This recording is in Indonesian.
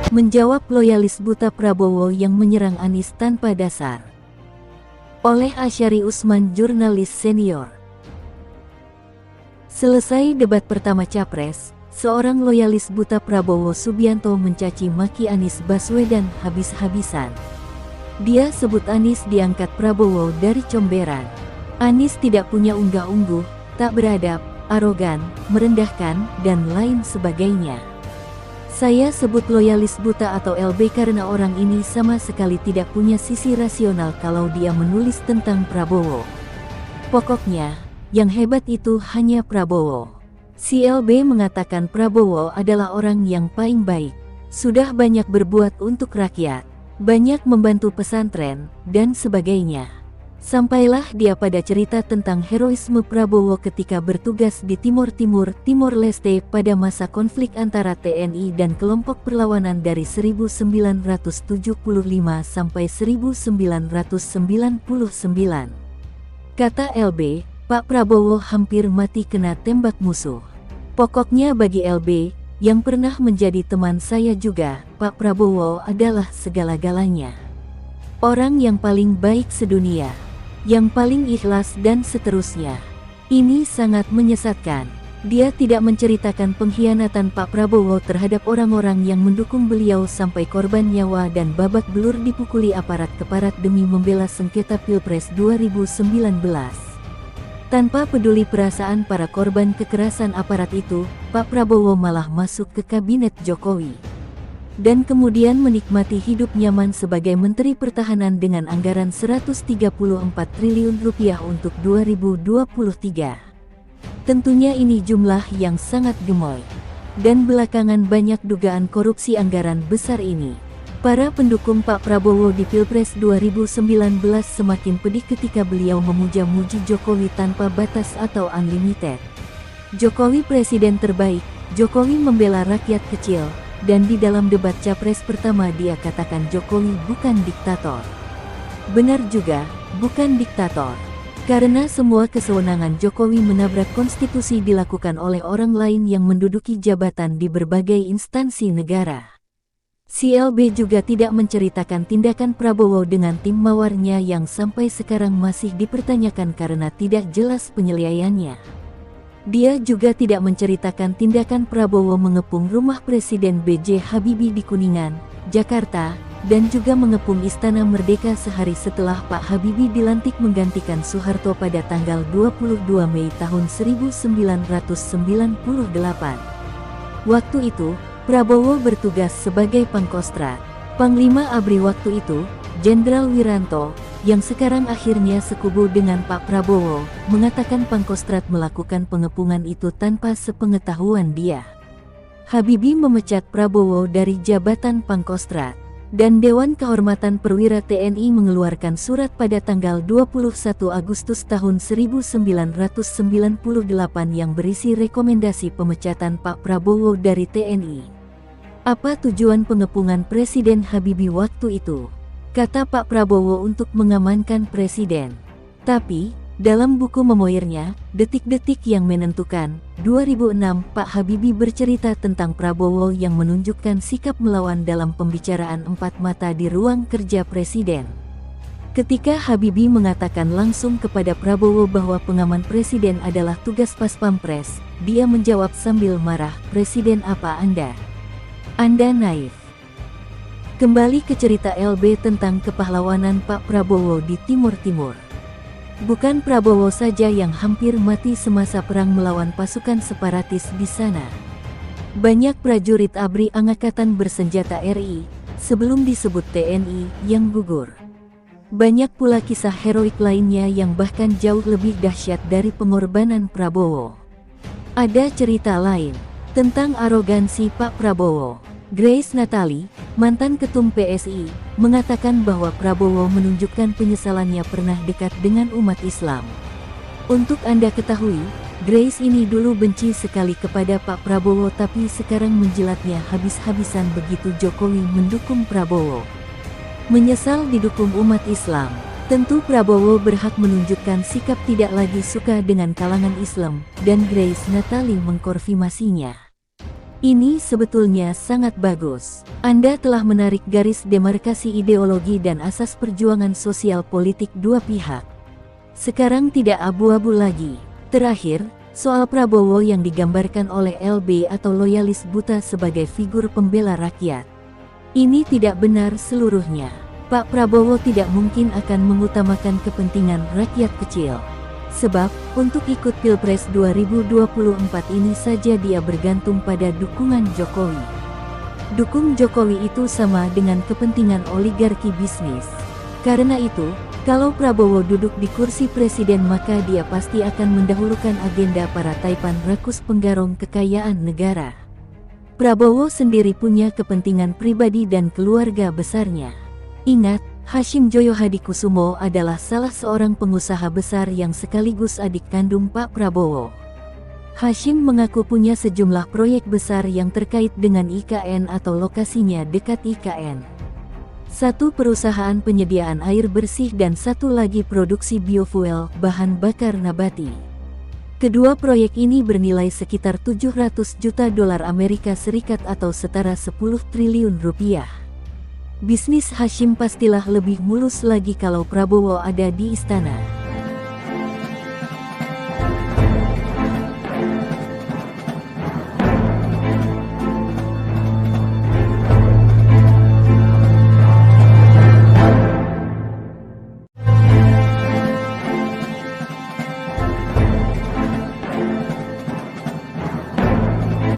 Menjawab loyalis buta Prabowo yang menyerang Anies tanpa dasar. Oleh Asyari Usman, jurnalis senior. Selesai debat pertama Capres, seorang loyalis buta Prabowo Subianto mencaci maki Anies Baswedan habis-habisan. Dia sebut Anies diangkat Prabowo dari comberan. Anies tidak punya unggah-ungguh, tak beradab, arogan, merendahkan, dan lain sebagainya. Saya sebut loyalis buta atau LB karena orang ini sama sekali tidak punya sisi rasional kalau dia menulis tentang Prabowo. Pokoknya, yang hebat itu hanya Prabowo. Si LB mengatakan Prabowo adalah orang yang paling baik, sudah banyak berbuat untuk rakyat, banyak membantu pesantren, dan sebagainya. Sampailah dia pada cerita tentang heroisme Prabowo ketika bertugas di Timor Leste pada masa konflik antara TNI dan kelompok perlawanan dari 1975 sampai 1999. Kata LB, Pak Prabowo hampir mati kena tembak musuh. Pokoknya bagi LB, yang pernah menjadi teman saya juga, Pak Prabowo adalah segala-galanya. Orang yang paling baik sedunia, yang paling ikhlas dan seterusnya. Ini sangat menyesatkan. Dia tidak menceritakan pengkhianatan Pak Prabowo terhadap orang-orang yang mendukung beliau sampai korban nyawa dan babak belur dipukuli aparat keparat demi membela sengketa Pilpres 2019. Tanpa peduli perasaan para korban kekerasan aparat itu, Pak Prabowo malah masuk ke kabinet Jokowi. Dan kemudian menikmati hidup nyaman sebagai Menteri Pertahanan dengan anggaran 134 triliun rupiah untuk 2023. Tentunya ini jumlah yang sangat gemoy. Dan belakangan banyak dugaan korupsi anggaran besar ini. Para pendukung Pak Prabowo di Pilpres 2019 semakin pedih ketika beliau memuja-muji Jokowi tanpa batas atau unlimited. Jokowi presiden terbaik, Jokowi membela rakyat kecil. Dan di dalam debat Capres pertama dia katakan Jokowi bukan diktator. Benar juga, bukan diktator. Karena semua kesewenangan Jokowi menabrak konstitusi dilakukan oleh orang lain yang menduduki jabatan di berbagai instansi negara. CLB juga tidak menceritakan tindakan Prabowo dengan tim mawarnya yang sampai sekarang masih dipertanyakan karena tidak jelas penilaiannya. Dia juga tidak menceritakan tindakan Prabowo mengepung rumah Presiden B.J. Habibie di Kuningan, Jakarta, dan juga mengepung Istana Merdeka sehari setelah Pak Habibie dilantik menggantikan Soeharto pada tanggal 22 Mei tahun 1998. Waktu itu, Prabowo bertugas sebagai Pangkostrat. Panglima ABRI waktu itu, Jenderal Wiranto, yang sekarang akhirnya sekubu dengan Pak Prabowo, mengatakan Pangkostrat melakukan pengepungan itu tanpa sepengetahuan dia. Habibie memecat Prabowo dari jabatan Pangkostrat, dan Dewan Kehormatan Perwira TNI mengeluarkan surat pada tanggal 21 Agustus tahun 1998 yang berisi rekomendasi pemecatan Pak Prabowo dari TNI. Apa tujuan pengepungan Presiden Habibie waktu itu? Kata Pak Prabowo untuk mengamankan Presiden. Tapi, dalam buku memoirnya, Detik-Detik yang Menentukan, 2006, Pak Habibie bercerita tentang Prabowo yang menunjukkan sikap melawan dalam pembicaraan empat mata di ruang kerja Presiden. Ketika Habibie mengatakan langsung kepada Prabowo bahwa pengaman Presiden adalah tugas Pas Pampres, dia menjawab sambil marah, "Presiden apa Anda? Anda naif." Kembali ke cerita LB tentang kepahlawanan Pak Prabowo di Timur Timur. Bukan Prabowo saja yang hampir mati semasa perang melawan pasukan separatis di sana. Banyak prajurit ABRI Angkatan Bersenjata RI, sebelum disebut TNI, yang gugur. Banyak pula kisah heroik lainnya yang bahkan jauh lebih dahsyat dari pengorbanan Prabowo. Ada cerita lain tentang arogansi Pak Prabowo. Grace Natali, mantan ketum PSI, mengatakan bahwa Prabowo menunjukkan penyesalannya pernah dekat dengan umat Islam. Untuk Anda ketahui, Grace ini dulu benci sekali kepada Pak Prabowo tapi sekarang menjilatnya habis-habisan begitu Jokowi mendukung Prabowo. Menyesal didukung umat Islam, tentu Prabowo berhak menunjukkan sikap tidak lagi suka dengan kalangan Islam, dan Grace Natali mengkonfirmasinya. Ini sebetulnya sangat bagus. Anda telah menarik garis demarkasi ideologi dan asas perjuangan sosial politik dua pihak. Sekarang tidak abu-abu lagi. Terakhir, soal Prabowo yang digambarkan oleh LB atau loyalis buta sebagai figur pembela rakyat. Ini tidak benar seluruhnya. Pak Prabowo tidak mungkin akan mengutamakan kepentingan rakyat kecil. Sebab, untuk ikut Pilpres 2024 ini saja dia bergantung pada dukungan Jokowi. Dukung Jokowi itu sama dengan kepentingan oligarki bisnis. Karena itu, kalau Prabowo duduk di kursi presiden maka dia pasti akan mendahulukan agenda para taipan rakus penggarong kekayaan negara. Prabowo sendiri punya kepentingan pribadi dan keluarga besarnya. Ingat, Hashim Joyo Hadikusumo adalah salah seorang pengusaha besar yang sekaligus adik kandung Pak Prabowo. Hashim mengaku punya sejumlah proyek besar yang terkait dengan IKN atau lokasinya dekat IKN. Satu perusahaan penyediaan air bersih dan satu lagi produksi biofuel bahan bakar nabati. Kedua proyek ini bernilai sekitar 700 juta dolar Amerika Serikat atau setara 10 triliun rupiah. Bisnis Hashim pastilah lebih mulus lagi kalau Prabowo ada di istana.